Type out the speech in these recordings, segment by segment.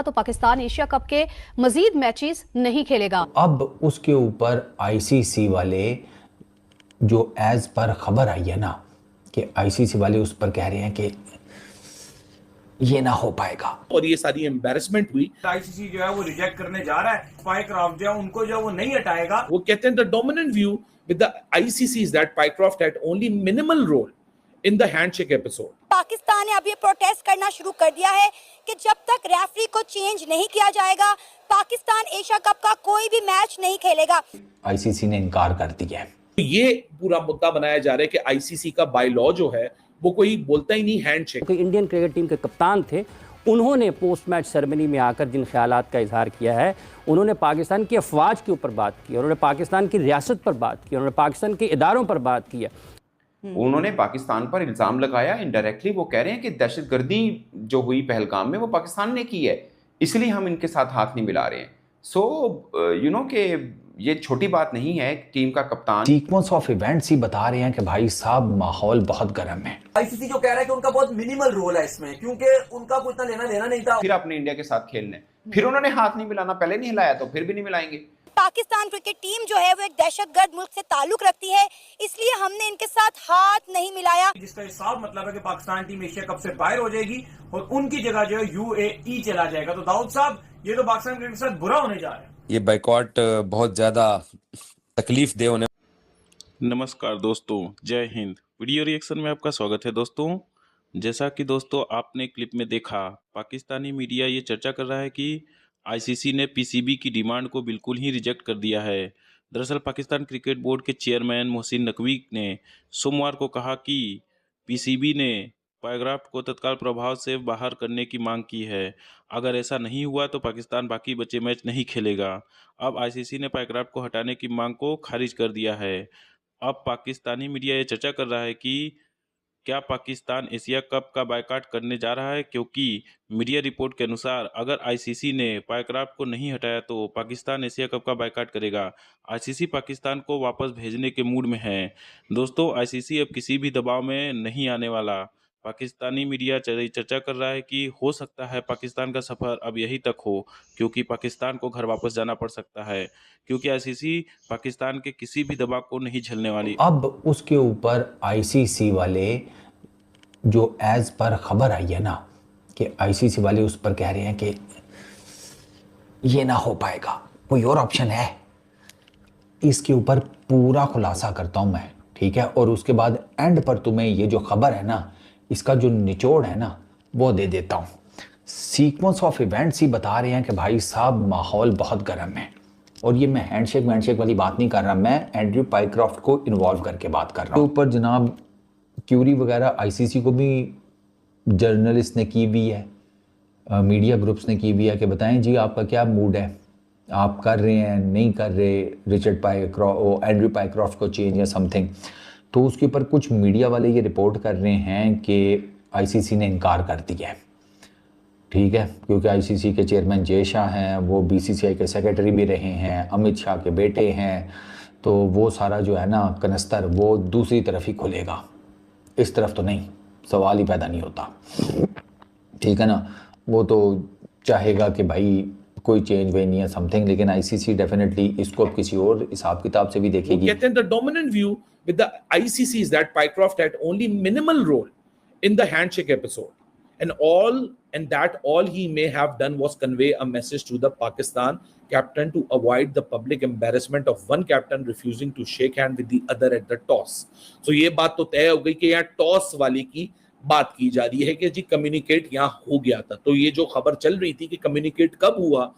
तो Pakistan Asia cup के मजीद matches नहीं खेलेगा। अब उसके ऊपर आईसीसी वाले जो एज पर खबर आई है ना कि आईसीसी वाले उस पर कह रहे हैं कि ये ना हो पाएगा और ये सारी एम्बैरेसमेंट हुई। आईसीसी जो है वो रिजेक्ट करने जा रहा है। पाइक्रॉफ्ट जो है उनको जो है वो नहीं हटाएगा। वो कहते हैं the dominant view with the ICC is that Pycroft had only minimal role in the handshake episode. Pakistan ने अब ये प्रोटेस्ट करना शुरू कर दिया है कि जब तक रेफरी को चेंज नहीं किया जाएगा पाकिस्तान एशिया कप का कोई भी मैच नहीं खेलेगा। आईसीसी ने इनकार कर दिया है। तो ये पूरा मुद्दा बनाया जा रहा है कि आईसीसी का बाय लॉ जो है वो कोई बोलता ही नहीं हैंडशेक। इंडियन क्रिकेट टीम के कप्तान थे, उन्होंने पोस्ट मैच सेरेमनी में आकर जिन ख्यालात का इजहार किया है, उन्होंने पाकिस्तान की अफवाज के ऊपर बात की, उन्होंने पाकिस्तान की रियासत पर बात की, उन्होंने पाकिस्तान के इदारों पर बात की है। उन्होंने पाकिस्तान पर इल्ज़ाम लगाया। इनडायरेक्टली वो कह रहे हैं कि दहशतगर्दी जो हुई पहलगाम में वो पाकिस्तान ने की है, इसलिए हम इनके साथ हाथ नहीं मिला रहे हैं। सो यू नो कि ये छोटी बात नहीं है। टीम का कप्तान सीक्वेंस ऑफ इवेंट्स ही बता रहे हैं कि भाई साहब माहौल बहुत गर्म है। आईसीसी जो कह रहा है कि उनका बहुत मिनिमल रोल है इसमें, क्योंकि उनका कोई इतना लेना देना नहीं था। फिर अपने इंडिया के साथ खेलने, फिर उन्होंने हाथ नहीं मिलाना, पहले नहीं हिलाया तो फिर भी नहीं मिलाएंगे। पाकिस्तान क्रिकेट टीम जो है वो एक दहशतगर्द मुल्क से ताल्लुक रखती है, इसलिए हमने इनके साथ हाथ नहीं मिलाया। जिसका साफ मतलब है कि पाकिस्तान टीम एशिया कप से बाहर हो जाएगी और उनकी जगह जो है यूएई चला जाएगा। तो दाऊद साहब, ये तो पाकिस्तान क्रिकेट के साथ बुरा होने जा रहा है। ये बाइकॉट बहुत ज्यादा तकलीफ दे होने। नमस्कार दोस्तों, जय हिंद। वीडियो रिएक्शन में आपका स्वागत है दोस्तों। जैसा कि दोस्तों आपने क्लिप में देखा, पाकिस्तानी मीडिया ये चर्चा कर रहा है कि आईसीसी ने पीसीबी की डिमांड को बिल्कुल ही रिजेक्ट कर दिया है। दरअसल पाकिस्तान क्रिकेट बोर्ड के चेयरमैन मोहसिन नकवी ने सोमवार को कहा कि पीसीबी ने पाइक्रॉफ्ट को तत्काल प्रभाव से बाहर करने की मांग की है। अगर ऐसा नहीं हुआ तो पाकिस्तान बाकी बचे मैच नहीं खेलेगा। अब आईसीसी ने पाइक्रॉफ्ट को हटाने की मांग को खारिज कर दिया है। अब पाकिस्तानी मीडिया ये चर्चा कर रहा है कि क्या पाकिस्तान एशिया कप का बायकॉट करने जा रहा है, क्योंकि मीडिया रिपोर्ट के अनुसार अगर आईसीसी ने पाइक्रॉफ्ट को नहीं हटाया तो पाकिस्तान एशिया कप का बायकॉट करेगा। आईसीसी पाकिस्तान को वापस भेजने के मूड में है। दोस्तों, आईसीसी अब किसी भी दबाव में नहीं आने वाला। पाकिस्तानी मीडिया चर्चा कर रहा है कि हो सकता है पाकिस्तान का सफ़र अब यहीं तक हो, क्योंकि पाकिस्तान को घर वापस जाना पड़ सकता है, क्योंकि आईसीसी पाकिस्तान के किसी भी दबाव को नहीं झेलने वाली। अब उसके ऊपर आईसीसी वाले जो एज पर खबर आई है ना कि आईसीसी वाले उस पर कह रहे हैं कि ये ना हो पाएगा, कोई और ऑप्शन है। इसके ऊपर पूरा खुलासा करता हूं मैं, ठीक है, और उसके बाद एंड पर तुम्हें ये जो खबर है ना, इसका जो निचोड़ है ना वो दे देता हूं। सीक्वेंस ऑफ इवेंट्स ही बता रहे हैं कि भाई साहब माहौल बहुत गर्म है। और ये मैं हैंडशेक वाली बात नहीं कर रहा, मैं एंड्रयू पाइक्रॉफ्ट को इन्वॉल्व करके बात कर रहा हूँ। ऊपर जनाब क्यूरी वगैरह आईसीसी को भी जर्नलिस्ट ने की हुई है, मीडिया ग्रुप्स ने की हुई है कि बताएं जी आपका क्या मूड है, आप कर रहे हैं नहीं कर रहे एंड्रयू पाइक्रॉफ्ट को चेंज या समथिंग। तो उसके ऊपर कुछ मीडिया वाले ये रिपोर्ट कर रहे हैं कि आईसीसी ने इनकार कर दिया है, ठीक है, क्योंकि आईसीसी के चेयरमैन जय शाह हैं, वो बीसीसीआई के सेक्रेटरी भी रहे हैं, अमित शाह के बेटे हैं, तो वो सारा जो है ना कनस्तर वो दूसरी तरफ ही खुलेगा, इस तरफ तो नहीं, सवाल ही पैदा नहीं होता, ठीक है ना। वो तो चाहेगा कि भाई कोई चेंज वे नहीं है समथिंग, लेकिन आईसीसी डेफिनेटली इसको किसी और हिसाब किताब से भी देखेगी। कहते हैं the dominant view with the ICC is that Pycroft had only minimal role in the handshake episode, and that all he may have done was convey a message to the Pakistan captain to avoid the public embarrassment of one captain refusing to shake hand with the other at the toss. So ये बात तो तय हो गई कि यहाँ toss वाली की बात की जा रही है कि जी कम्युनिकेट यहाँ हो गया था। तो ये जो खबर चल रही थी कि कम्युनिकेट कब हुआ,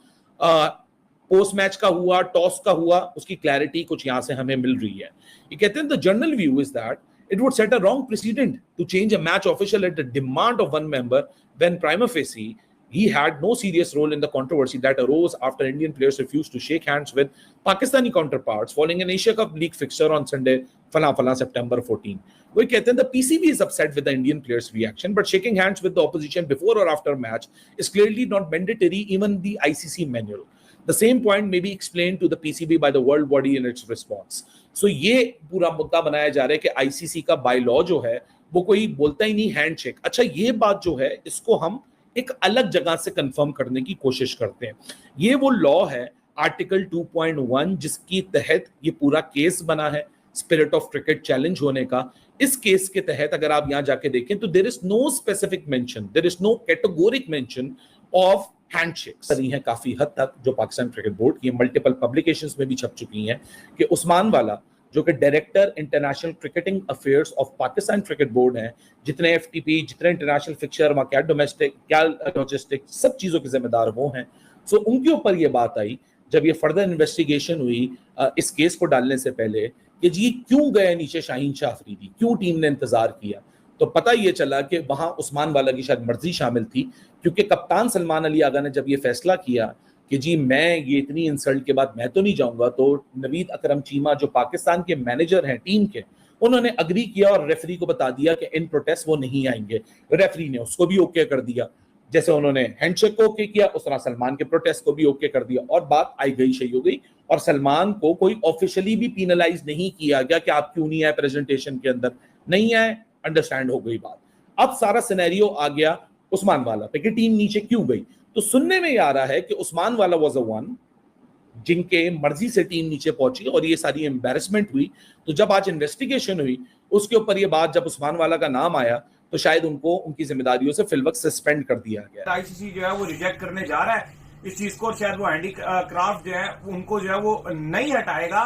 पोस्ट मैच का हुआ, टॉस का हुआ, उसकी क्लैरिटी कुछ यहां से हमें मिल रही है। ये कहते हैं the general view is that it would set a wrong precedent to change a match official at the demand of one member when prima facie he had no serious role in the controversy that arose after Indian players refused to shake hands with Pakistani counterparts following an Asia Cup League fixture on Sunday, September 14. वो कहते हैं the PCB is upset with the Indian players' reaction, but shaking hands with the opposition before or after match is clearly not mandatory, even the ICC manual. The same point may be explained to the PCB by the world body in its response. So ये पूरा मुद्दा बनाया जा रहा है कि ICC का by law जो है वो कोई बोलता ही नहीं हैंडशेक। अच्छा, ये बात जो है इसको हम एक अलग जगह से कंफर्म करने की कोशिश करते हैं। ये वो लॉ है आर्टिकल 2.1 जिसकी तहत ये पूरा केस बना है स्पिरिट ऑफ क्रिकेट चैलेंज होने का। इस केस के तहत अगर आप यहां जाके देखें तो there is no specific mention, there is no categoric mention of handshakes. रही हैं काफी हद तक जो पाकिस्तान क्रिकेट बोर्ड की मल्टीपल पब्लिकेशंस में भी छप चुकी हैं कि उस्मान वाला जो कि director international cricketing affairs of Pakistan cricket board हैं, जितने एफटीपी, जितने इंटरनेशनल फिक्चर, वहां क्या डोमेस्टिक, क्या लॉजिस्टिक, सब चीजों के जिम्मेदार वो हैं। सो उनके ऊपर ये बात आई जब ये फर्दर इन्वेस्टिगेशन हुई इस केस को डालने से पहले कि जी क्यों गए नीचे शाहीन शाह अफरीदी, क्यों टीम ने इंतजार किया, तो पता ये चला कि वहां उस्मान वाला की शायद मर्जी शामिल थी, क्योंकि कप्तान सलमान अली आगा ने जब ये फैसला किया कि जी मैं ये इतनी इंसल्ट के बाद मैं तो नहीं जाऊंगा, तो नवीद अकरम चीमा जो पाकिस्तान के मैनेजर हैं टीम के, उन्होंने अग्री किया और रेफरी को बता दिया कि इन प्रोटेस्ट वो नहीं आएंगे। रेफरी ने उसको भी ओके कर दिया, जैसे उन्होंने हैंडशेक को ओके किया उस तरह सलमान के प्रोटेस्ट को भी ओके कर दिया, और बात आई गई सही हो गई। और सलमान को कोई ऑफिशियली भी पीनलाइज नहीं किया गया कि आप क्यों नहीं आए प्रेजेंटेशन के अंदर, नहीं आए, अंडरस्टैंड हो गई बात। अब सारा सिनेरियो आ गया उस्मान वाला पे कि टीम नीचे क्यों गई। तो सुनने में आ रहा है कि उस्मान वाला वाज अ वन जिनके मर्जी से टीम नीचे पहुंची और ये सारी एम्बैरेसमेंट हुई। तो जब आज इन्वेस्टिगेशन हुई उसके ऊपर ये बात, जब उस्मान वाला का नाम आया तो शायद उनको उनकी जिम्मेदारियों से फिलवक्त सस्पेंड कर दिया गया। आईसीसी जो है वो रिजेक्ट करने जा रहा है इस चीज को, और शायद वो हैंडी क्राफ्ट जो है उनको जो है वो नहीं हटाएगा,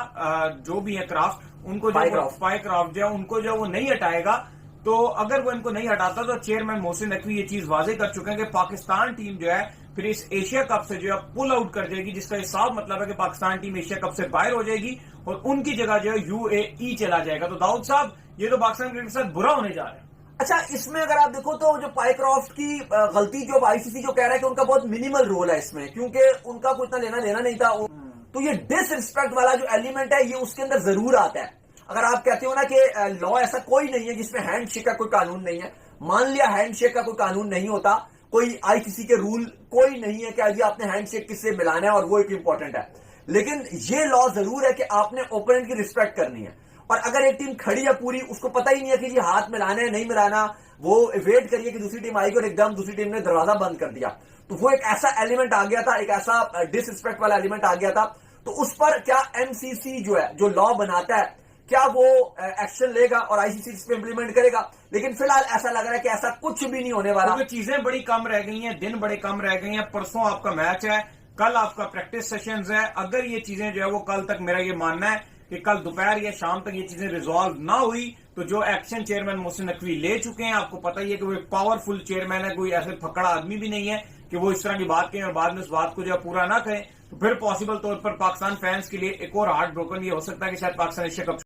जो भी है क्राफ्ट उनको जो स्पाई क्राफ्ट जो है उनको जो है वो नहीं हटाएगा। तो अगर वो इनको नहीं हटाता तो चेयरमैन मोहसिन नकवी ये चीज वाजे कर चुके हैं कि पाकिस्तान टीम जो है फिर इस एशिया कप से जो है पुल आउट कर जाएगी, जिसका ये साफ मतलब है कि पाकिस्तान टीम एशिया कप से बाहर हो जाएगी और उनकी जगह जो है यूएई चला जाएगा। तो दाऊद साहब ये तो पाकिस्तान क्रिकेट के साथ बुरा होने जा रहा है। अच्छा, इसमें अगर आप देखो तो जो पाइक्रॉफ्ट की गलती, जो आईसीसी जो कह रहा है कि उनका बहुत मिनिमल रोल है इसमें, क्योंकि उनका कोई इतना लेना देना नहीं था, तो ये डिसरिस्पेक्ट वाला जो एलिमेंट है ये उसके अंदर जरूर आता है। अगर आप कहते हो ना कि लॉ ऐसा कोई नहीं है जिसमें हैंडशेक का कोई कानून नहीं है, मान लिया हैंडशेक का कोई कानून नहीं होता, कोई आईसीसी के रूल कोई नहीं है कि आज आपने हैंडशेक किससे मिलाना है और वो एक इंपॉर्टेंट है, लेकिन ये लॉ जरूर है कि आपने ओपोनेंट की रिस्पेक्ट करनी है। और अगर एक टीम खड़ी है पूरी, उसको पता ही नहीं है कि ये हाथ मिलाना है नहीं मिलाना, वो वेट करिए कि दूसरी टीम आएगी और एकदम दूसरी टीम ने दरवाजा बंद कर दिया, तो वो एक ऐसा एलिमेंट आ गया था, एक ऐसा डिसरिस्पेक्ट वाला एलिमेंट आ गया था। तो उस पर क्या एमसीसी जो है जो लॉ बनाता है क्या वो एक्शन लेगा और आईसीसी इस पे इंप्लीमेंट करेगा, लेकिन फिलहाल ऐसा लग रहा है कि ऐसा कुछ भी नहीं होने वाला। क्योंकि चीजें बड़ी कम रह गई हैं, दिन बड़े कम रह गए हैं, परसों आपका मैच है, कल आपका प्रैक्टिस सेशंस है। अगर ये चीजें जो है वो कल तक, मेरा ये मानना है कि कल दोपहर या शाम तक ये चीजें रिजॉल्व ना हुई तो जो एक्शन चेयरमैन मोहसिन नकवी ले चुके हैं, आपको पता ही है कि वो एक पावरफुल चेयरमैन है, कोई ऐसे फकड़ा आदमी भी नहीं है कि वो इस तरह की बात करें और बाद में उस बात को जो है पूरा ना करें। तो फिर पॉसिबल तौर पर पाकिस्तान फैंस के लिए एक और हार्ट ब्रोकन ये हो सकता है कि शायद पाकिस्तान एशिया कप